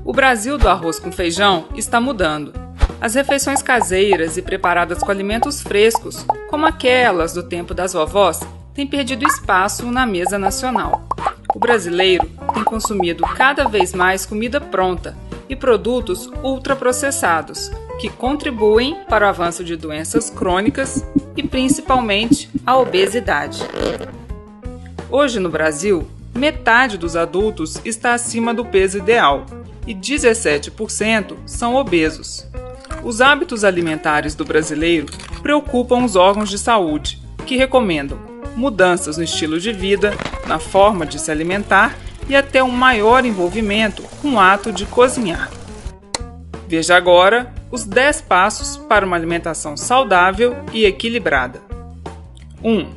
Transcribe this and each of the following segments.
O Brasil do arroz com feijão está mudando. As refeições caseiras e preparadas com alimentos frescos, como aquelas do tempo das vovós, têm perdido espaço na mesa nacional. O brasileiro tem consumido cada vez mais comida pronta e produtos ultraprocessados, que contribuem para o avanço de doenças crônicas e principalmente a obesidade. Hoje no Brasil, metade dos adultos está acima do peso ideal e 17% são obesos. Os hábitos alimentares do brasileiro preocupam os órgãos de saúde, que recomendam mudanças no estilo de vida, na forma de se alimentar e até um maior envolvimento com o ato de cozinhar. Veja agora os 10 passos para uma alimentação saudável e equilibrada. 1.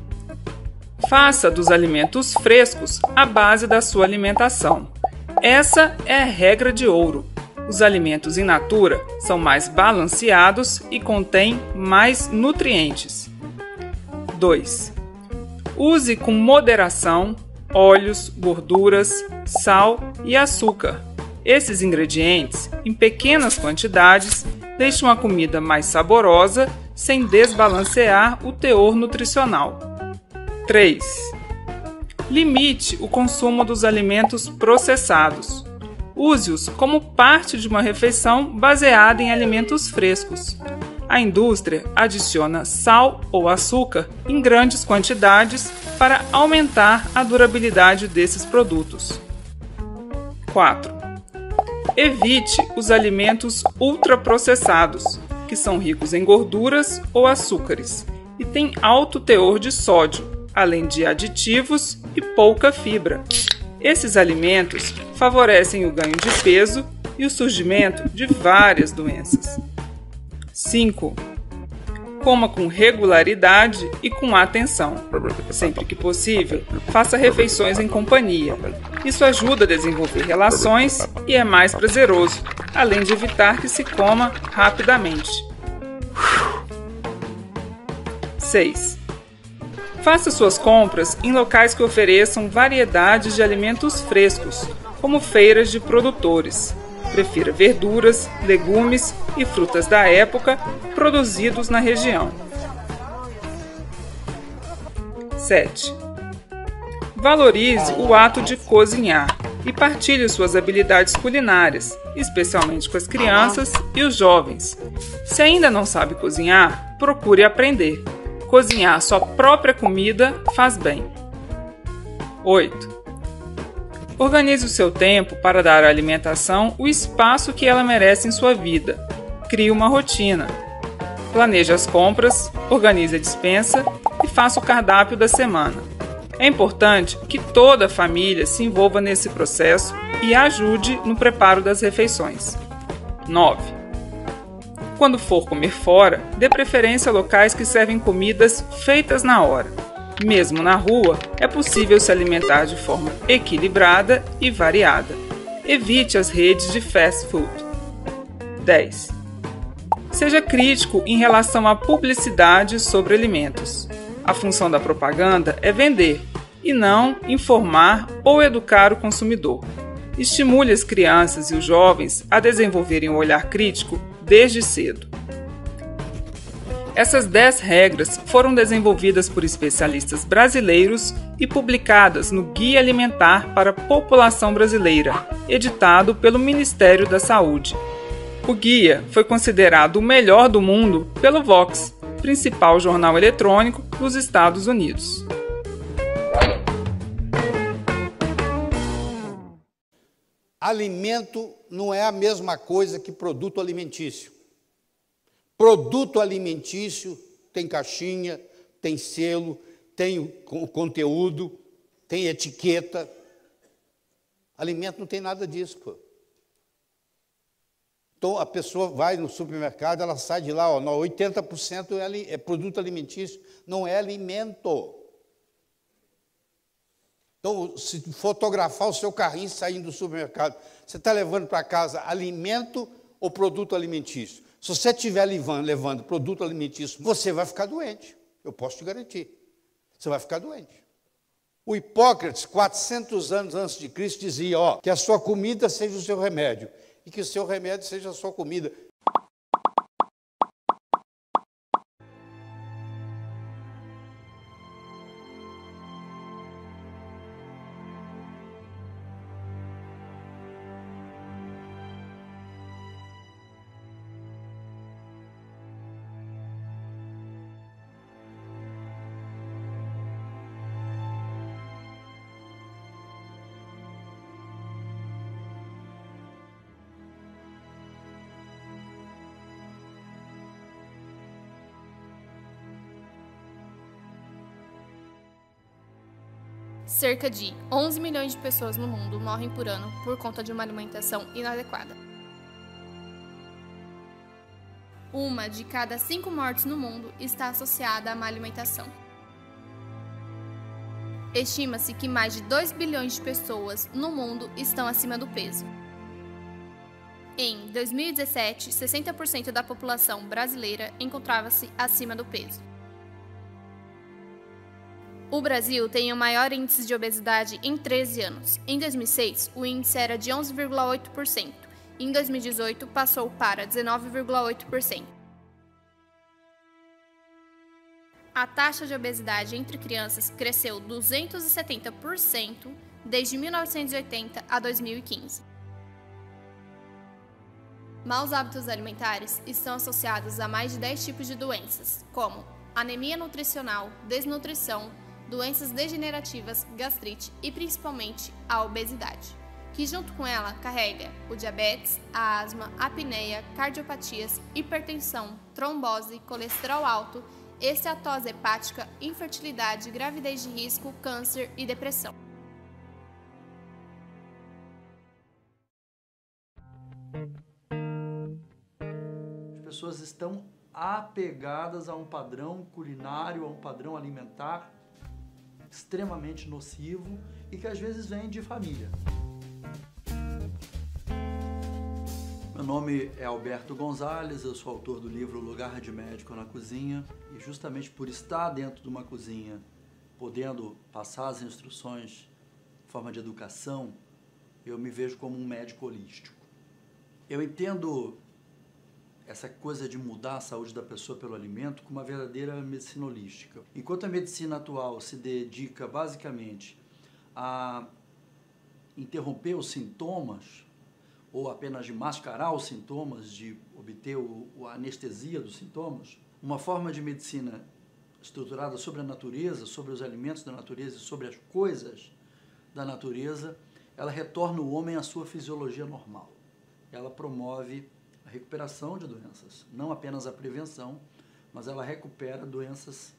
Faça dos alimentos frescos a base da sua alimentação. Essa é a regra de ouro. Os alimentos in natura são mais balanceados e contêm mais nutrientes. 2. Use com moderação óleos, gorduras, sal e açúcar. Esses ingredientes, em pequenas quantidades, deixam a comida mais saborosa sem desbalancear o teor nutricional. 3. Limite o consumo dos alimentos processados. Use-os como parte de uma refeição baseada em alimentos frescos. A indústria adiciona sal ou açúcar em grandes quantidades para aumentar a durabilidade desses produtos. 4. Evite os alimentos ultraprocessados, que são ricos em gorduras ou açúcares e têm alto teor de sódio, além de aditivos e pouca fibra. Esses alimentos favorecem o ganho de peso e o surgimento de várias doenças. 5. Coma com regularidade e com atenção. Sempre que possível, faça refeições em companhia. Isso ajuda a desenvolver relações e é mais prazeroso, além de evitar que se coma rapidamente. 6. Faça suas compras em locais que ofereçam variedades de alimentos frescos, como feiras de produtores. Prefira verduras, legumes e frutas da época produzidos na região. 7. Valorize o ato de cozinhar e partilhe suas habilidades culinárias, especialmente com as crianças e os jovens. Se ainda não sabe cozinhar, procure aprender. Cozinhar sua própria comida faz bem. 8. Organize o seu tempo para dar à alimentação o espaço que ela merece em sua vida. Crie uma rotina. Planeje as compras, organize a despensa e faça o cardápio da semana. É importante que toda a família se envolva nesse processo e ajude no preparo das refeições. 9. Quando for comer fora, dê preferência a locais que servem comidas feitas na hora. Mesmo na rua, é possível se alimentar de forma equilibrada e variada. Evite as redes de fast food. 10. Seja crítico em relação à publicidade sobre alimentos. A função da propaganda é vender, e não informar ou educar o consumidor. Estimule as crianças e os jovens a desenvolverem um olhar crítico desde cedo. Essas 10 regras foram desenvolvidas por especialistas brasileiros e publicadas no Guia Alimentar para a População Brasileira, editado pelo Ministério da Saúde. O guia foi considerado o melhor do mundo pelo Vox, principal jornal eletrônico dos Estados Unidos. Alimento não é a mesma coisa que produto alimentício. Produto alimentício tem caixinha, tem selo, tem o conteúdo, tem etiqueta. Alimento não tem nada disso, pô. Então, a pessoa vai no supermercado, ela sai de lá, 80% é produto alimentício, não é alimento. Então, se fotografar o seu carrinho saindo do supermercado, você está levando para casa alimento ou produto alimentício? Se você estiver levando produto alimentício, você vai ficar doente. Eu posso te garantir. Você vai ficar doente. O Hipócrates, 400 anos antes de Cristo, dizia que a sua comida seja o seu remédio. e que o seu remédio seja a sua comida. Cerca de 11 milhões de pessoas no mundo morrem por ano por conta de uma alimentação inadequada. Uma de cada 5 mortes no mundo está associada à má alimentação. Estima-se que mais de 2 bilhões de pessoas no mundo estão acima do peso. Em 2017, 60% da população brasileira encontrava-se acima do peso. O Brasil tem o maior índice de obesidade em 13 anos. Em 2006, o índice era de 11,8%. Em 2018, passou para 19,8%. A taxa de obesidade entre crianças cresceu 270% desde 1980 a 2015. Maus hábitos alimentares estão associados a mais de 10 tipos de doenças, como anemia nutricional, desnutrição, doenças degenerativas, gastrite e principalmente a obesidade, que junto com ela carrega o diabetes, a asma, a apneia, cardiopatias, hipertensão, trombose, colesterol alto, esteatose hepática, infertilidade, gravidez de risco, câncer e depressão. As pessoas estão apegadas a um padrão culinário, a um padrão alimentar extremamente nocivo e que às vezes vem de família. Meu nome é Alberto Gonzalez, eu sou autor do livro Lugar de Médico na Cozinha e justamente por estar dentro de uma cozinha, podendo passar as instruções em forma de educação, eu me vejo como um médico holístico. Eu entendo essa coisa de mudar a saúde da pessoa pelo alimento com uma verdadeira medicina holística. Enquanto a medicina atual se dedica basicamente a interromper os sintomas, ou apenas de mascarar os sintomas, de obter a anestesia dos sintomas, uma forma de medicina estruturada sobre a natureza, sobre os alimentos da natureza e sobre as coisas da natureza, ela retorna o homem à sua fisiologia normal. Ela promove a recuperação de doenças, não apenas a prevenção, mas ela recupera doenças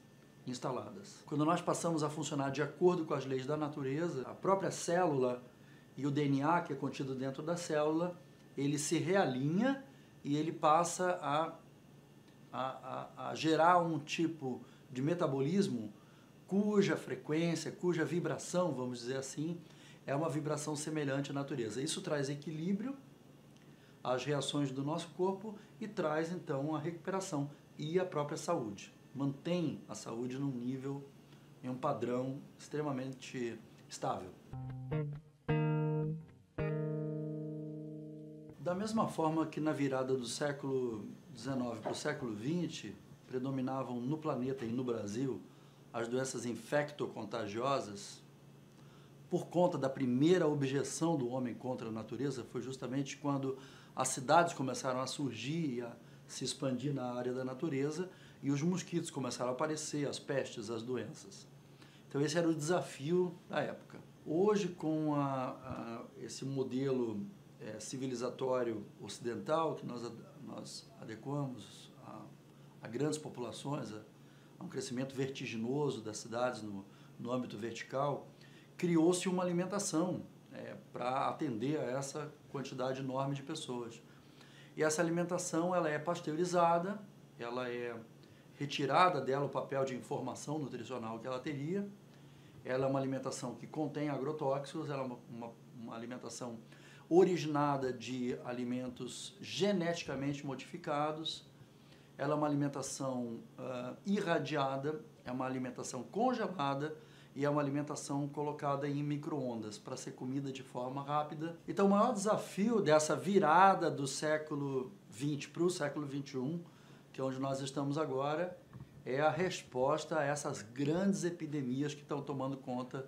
instaladas. Quando nós passamos a funcionar de acordo com as leis da natureza, a própria célula e o DNA que é contido dentro da célula, ele se realinha e ele passa a gerar um tipo de metabolismo cuja frequência, cuja vibração, vamos dizer assim, é uma vibração semelhante à natureza. Isso traz equilíbrio às reações do nosso corpo e traz então a recuperação e a própria saúde. Mantém a saúde num nível, em um padrão extremamente estável. Da mesma forma que na virada do século XIX para o século XX, predominavam no planeta e no Brasil as doenças infectocontagiosas, por conta da primeira objeção do homem contra a natureza, foi justamente quando as cidades começaram a surgir e a se expandir na área da natureza e os mosquitos começaram a aparecer, as pestes, as doenças. Então esse era o desafio da época. Hoje, com esse modelo civilizatório ocidental que nós adequamos a grandes populações, a um crescimento vertiginoso das cidades no âmbito vertical, criou-se uma alimentação para atender a essa quantidade enorme de pessoas. E essa alimentação ela é pasteurizada, ela é retirada dela o papel de informação nutricional que ela teria, ela é uma alimentação que contém agrotóxicos, ela é uma alimentação originada de alimentos geneticamente modificados, ela é uma alimentação irradiada, é uma alimentação congelada, e é uma alimentação colocada em micro-ondas para ser comida de forma rápida. Então o maior desafio dessa virada do século XX para o século XXI, que é onde nós estamos agora, é a resposta a essas grandes epidemias que estão tomando conta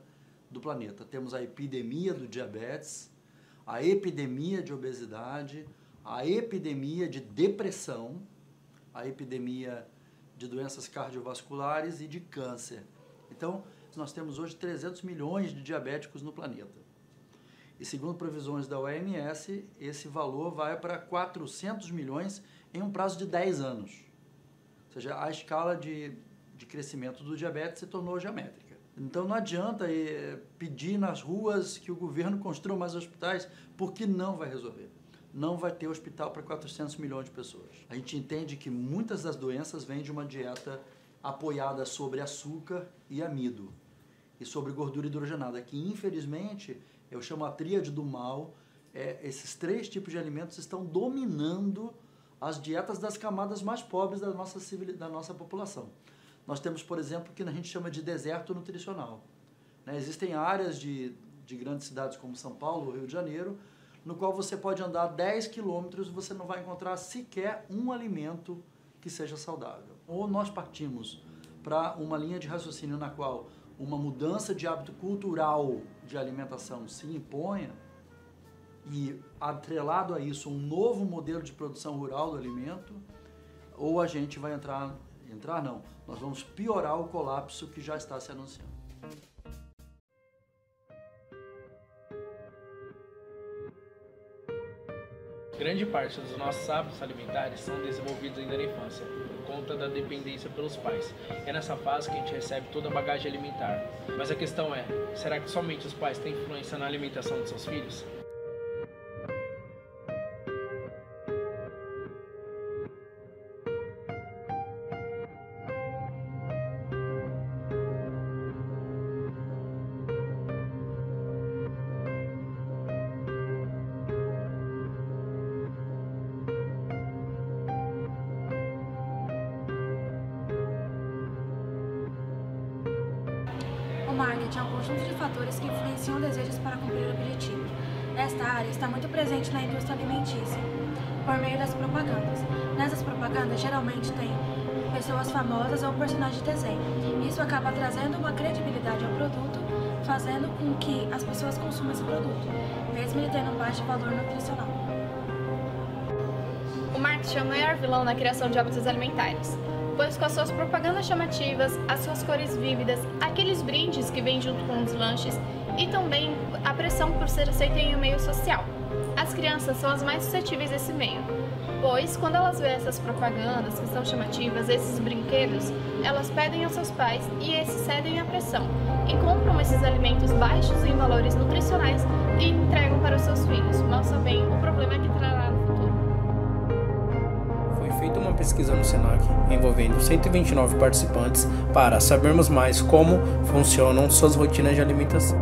do planeta. Temos a epidemia do diabetes, a epidemia de obesidade, a epidemia de depressão, a epidemia de doenças cardiovasculares e de câncer. Então, nós temos hoje 300 milhões de diabéticos no planeta. E segundo previsões da OMS, esse valor vai para 400 milhões em um prazo de 10 anos. Ou seja, a escala de crescimento do diabetes se tornou geométrica. Então não adianta pedir nas ruas que o governo construa mais hospitais, porque não vai resolver. Não vai ter hospital para 400 milhões de pessoas. A gente entende que muitas das doenças vêm de uma dieta apoiada sobre açúcar e amido e sobre gordura hidrogenada, que infelizmente eu chamo a tríade do mal. Esses 3 tipos de alimentos estão dominando as dietas das camadas mais pobres da nossa população. Nós temos, por exemplo, o que a gente chama de deserto nutricional. Existem áreas de grandes cidades como São Paulo, Rio de Janeiro, no qual você pode andar 10 quilômetros e você não vai encontrar sequer um alimento que seja saudável. Ou nós partimos para uma linha de raciocínio na qual uma mudança de hábito cultural de alimentação se imponha e, atrelado a isso, um novo modelo de produção rural do alimento, ou a gente vai nós vamos piorar o colapso que já está se anunciando. Grande parte dos nossos hábitos alimentares são desenvolvidos ainda na infância, por conta da dependência pelos pais. É nessa fase que a gente recebe toda a bagagem alimentar. Mas a questão é, será que somente os pais têm influência na alimentação de seus filhos? O marketing é um conjunto de fatores que influenciam desejos para cumprir o objetivo. Esta área está muito presente na indústria alimentícia, por meio das propagandas. Nessas propagandas, geralmente tem pessoas famosas ou personagens de desenho. Isso acaba trazendo uma credibilidade ao produto, fazendo com que as pessoas consumam esse produto, mesmo ele tendo um baixo valor nutricional. O marketing é o maior vilão na criação de hábitos alimentares, pois com as suas propagandas chamativas, as suas cores vívidas, aqueles brindes que vêm junto com os lanches e também a pressão por ser aceita em um meio social. As crianças são as mais suscetíveis desse meio, pois quando elas veem essas propagandas que são chamativas, esses brinquedos, elas pedem aos seus pais e esses cedem à pressão e compram esses alimentos baixos em valores nutricionais e entregam para os seus filhos, mal sabendo o problema que trará no futuro. Foi feita uma pesquisa no Senac, envolvendo 129 participantes, para sabermos mais como funcionam suas rotinas de alimentação.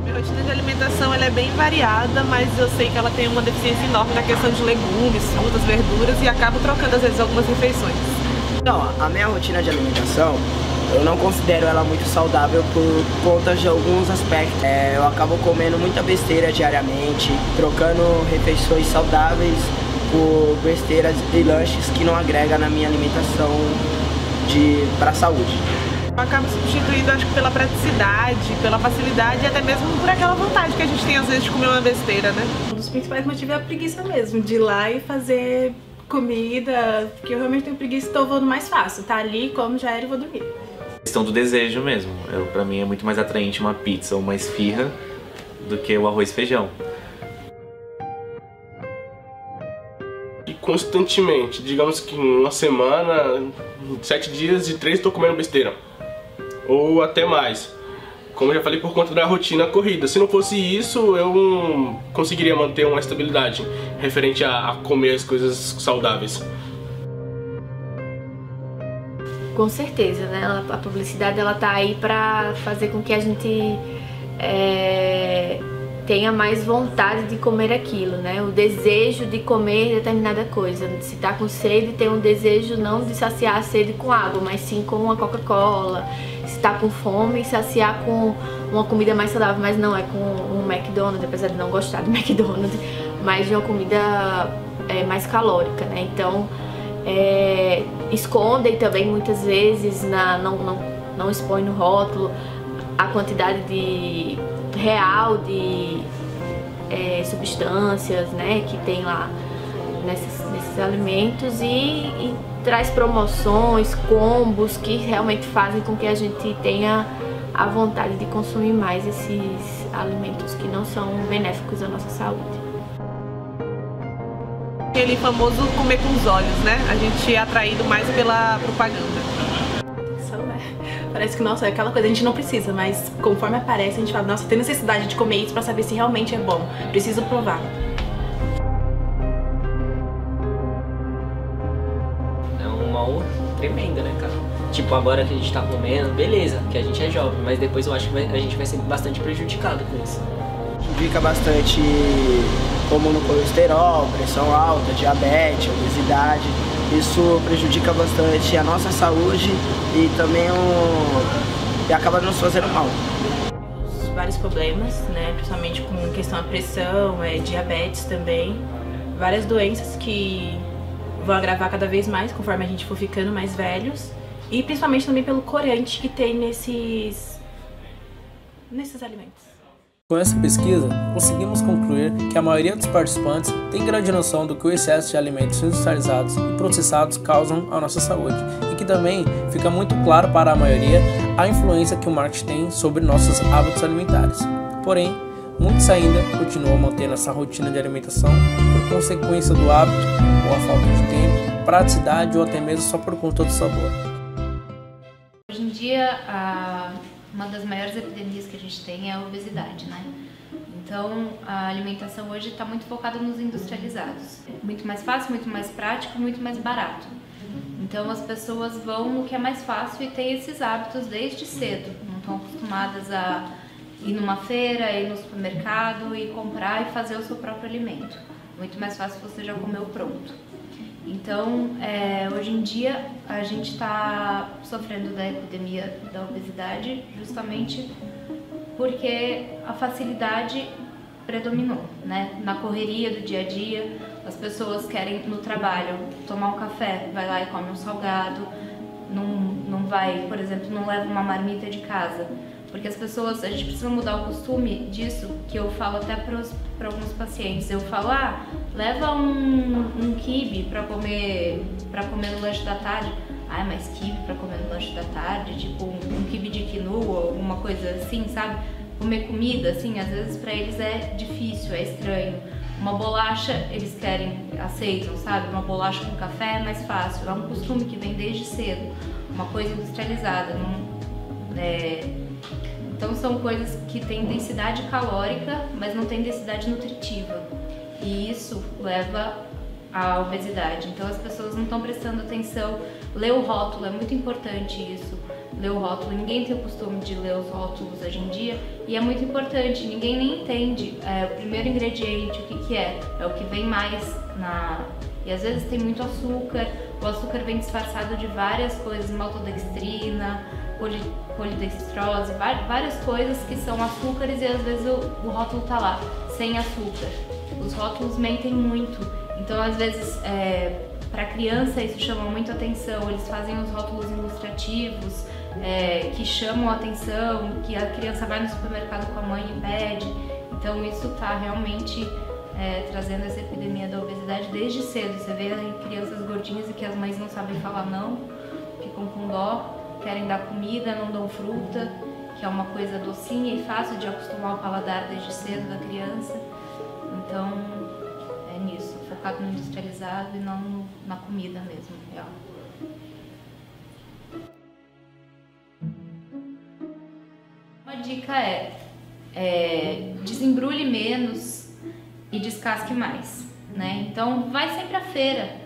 Minha rotina de alimentação ela é bem variada, mas eu sei que ela tem uma deficiência enorme na questão de legumes, frutas, verduras e acabo trocando às vezes algumas refeições. Então, a minha rotina de alimentação, eu não considero ela muito saudável por conta de alguns aspectos. Eu acabo comendo muita besteira diariamente, trocando refeições saudáveis por besteiras e lanches que não agregam na minha alimentação para a saúde. Eu acabo substituindo, acho que pela praticidade, pela facilidade e até mesmo por aquela vontade que a gente tem às vezes de comer uma besteira, né? Um dos principais motivos é a preguiça mesmo, de ir lá e fazer comida, porque eu realmente tenho preguiça e estou voando mais fácil, tá ali, como já era e vou dormir. Questão do desejo mesmo, pra mim é muito mais atraente uma pizza ou uma esfirra do que o arroz e feijão. E constantemente, digamos que em uma semana, 7 dias de 3 estou comendo besteira, ou até mais. Como eu já falei, por conta da rotina corrida. Se não fosse isso, eu não conseguiria manter uma estabilidade referente a comer as coisas saudáveis. Com certeza, né? A publicidade ela tá aí para fazer com que a gente tenha mais vontade de comer aquilo, né? O desejo de comer determinada coisa. Se tá com sede, tem um desejo não de saciar a sede com água, mas sim com uma Coca-Cola. Se se tá com fome, saciar com uma comida mais saudável, mas não é com um McDonald's, apesar de não gostar do McDonald's, mas de uma comida mais calórica, né? Então, escondem também muitas vezes, não expõe no rótulo a quantidade real de substâncias, né, que tem lá nesses alimentos e traz promoções, combos que realmente fazem com que a gente tenha a vontade de consumir mais esses alimentos que não são benéficos à nossa saúde. Aquele famoso comer com os olhos, né? A gente é atraído mais pela propaganda. Parece que, nossa, é aquela coisa, a gente não precisa, mas conforme aparece, a gente fala, nossa, tem necessidade de comer isso pra saber se realmente é bom. Preciso provar. É um mal tremendo, né, cara? Tipo, agora que a gente tá comendo, beleza, que a gente é jovem, mas depois eu acho que a gente vai ser bastante prejudicado com isso. Prejudica bastante, como no colesterol, pressão alta, diabetes, obesidade. Isso prejudica bastante a nossa saúde e também e acaba nos fazendo mal. Vários problemas, né? Principalmente com questão da pressão, diabetes também. Várias doenças que vão agravar cada vez mais conforme a gente for ficando mais velhos. E principalmente também pelo corante que tem nesses alimentos. Com essa pesquisa, conseguimos concluir que a maioria dos participantes tem grande noção do que o excesso de alimentos industrializados e processados causam à nossa saúde e que também fica muito claro para a maioria a influência que o marketing tem sobre nossos hábitos alimentares. Porém, muitos ainda continuam mantendo essa rotina de alimentação por consequência do hábito ou a falta de tempo, praticidade ou até mesmo só por conta do sabor. Hoje em dia, uma das maiores epidemias que a gente tem é a obesidade, né? Então, a alimentação hoje está muito focada nos industrializados. Muito mais fácil, muito mais prático, muito mais barato. Então, as pessoas vão no que é mais fácil e têm esses hábitos desde cedo. Não estão acostumadas a ir numa feira, ir no supermercado e comprar e fazer o seu próprio alimento. Muito mais fácil você já comeu pronto. Então, hoje em dia, a gente está sofrendo da epidemia da obesidade justamente porque a facilidade predominou, né? Na correria do dia a dia, as pessoas querem no trabalho tomar um café, vai lá e come um salgado, não vai, por exemplo, não leva uma marmita de casa. Porque as pessoas, a gente precisa mudar o costume disso, que eu falo até para alguns pacientes. Eu falo, leva um quibe para comer no lanche da tarde. Mas quibe para comer no lanche da tarde? Tipo um quibe de quinoa, alguma coisa assim, sabe? Comer comida, assim, às vezes para eles é difícil, é estranho. Uma bolacha, eles aceitam, sabe? Uma bolacha com café é mais fácil. É um costume que vem desde cedo. Uma coisa industrializada, Então são coisas que têm densidade calórica, mas não têm densidade nutritiva. E isso leva à obesidade. Então as pessoas não estão prestando atenção. Ler o rótulo, é muito importante isso. Ler o rótulo, ninguém tem o costume de ler os rótulos hoje em dia. E é muito importante, ninguém nem entende o primeiro ingrediente, o que é. É o que vem mais E às vezes tem muito açúcar. O açúcar vem disfarçado de várias coisas, maltodextrina, polidextrose, várias coisas que são açúcares e às vezes o rótulo tá lá, sem açúcar. Os rótulos mentem muito, então às vezes para criança isso chama muito atenção, eles fazem os rótulos ilustrativos que chamam a atenção, que a criança vai no supermercado com a mãe e pede, então isso tá realmente trazendo essa epidemia da obesidade desde cedo. Você vê crianças gordinhas e que as mães não sabem falar não, ficam com dó, querem dar comida, não dão fruta, que é uma coisa docinha e fácil de acostumar o paladar desde cedo da criança. Então, é nisso, focado no industrializado e não na comida mesmo, real. Uma dica desembrulhe menos e descasque mais, né? Então, vai sempre à feira.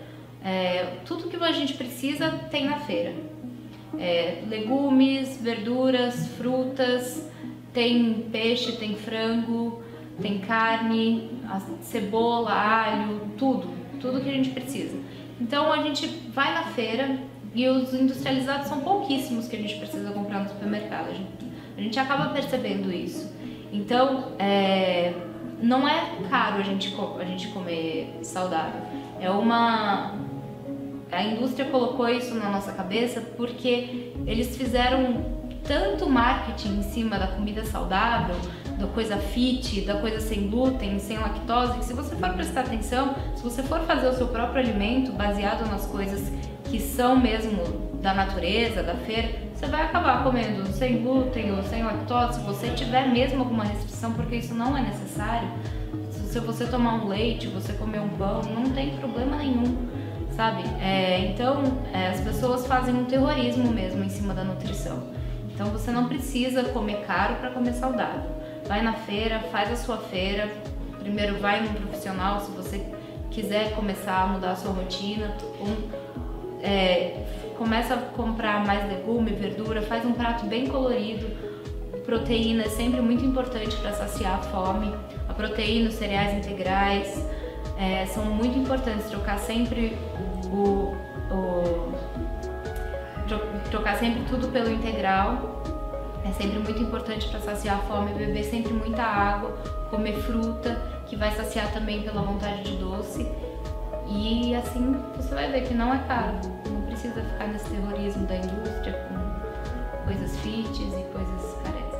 Tudo que a gente precisa tem na feira. Legumes, verduras, frutas, tem peixe, tem frango, tem carne, cebola, alho, tudo que a gente precisa. Então a gente vai na feira, E os industrializados são pouquíssimos que a gente precisa comprar no supermercado. A gente acaba percebendo isso. Então, não é caro a gente comer saudável. A indústria colocou isso na nossa cabeça porque eles fizeram tanto marketing em cima da comida saudável, da coisa fit, da coisa sem glúten, sem lactose, que se você for prestar atenção, se você for fazer o seu próprio alimento baseado nas coisas que são mesmo da natureza, da feira, você vai acabar comendo sem glúten ou sem lactose, se você tiver mesmo alguma restrição, porque isso não é necessário. Se você tomar um leite, você comer um pão, não tem problema nenhum, sabe? Então, as pessoas fazem um terrorismo mesmo em cima da nutrição. Então, você não precisa comer caro para comer saudável. Vai na feira, faz a sua feira, primeiro vai num profissional, se você quiser começar a mudar a sua rotina, começa a comprar mais legume, verdura, faz um prato bem colorido. Proteína é sempre muito importante para saciar a fome. A proteína, os cereais integrais são muito importantes. Trocar sempre trocar sempre tudo pelo integral é sempre muito importante para saciar a fome. Beber sempre muita água, comer fruta, que vai saciar também pela vontade de doce. E assim você vai ver que não é caro. Não precisa ficar nesse terrorismo da indústria com coisas fits e coisas caretas.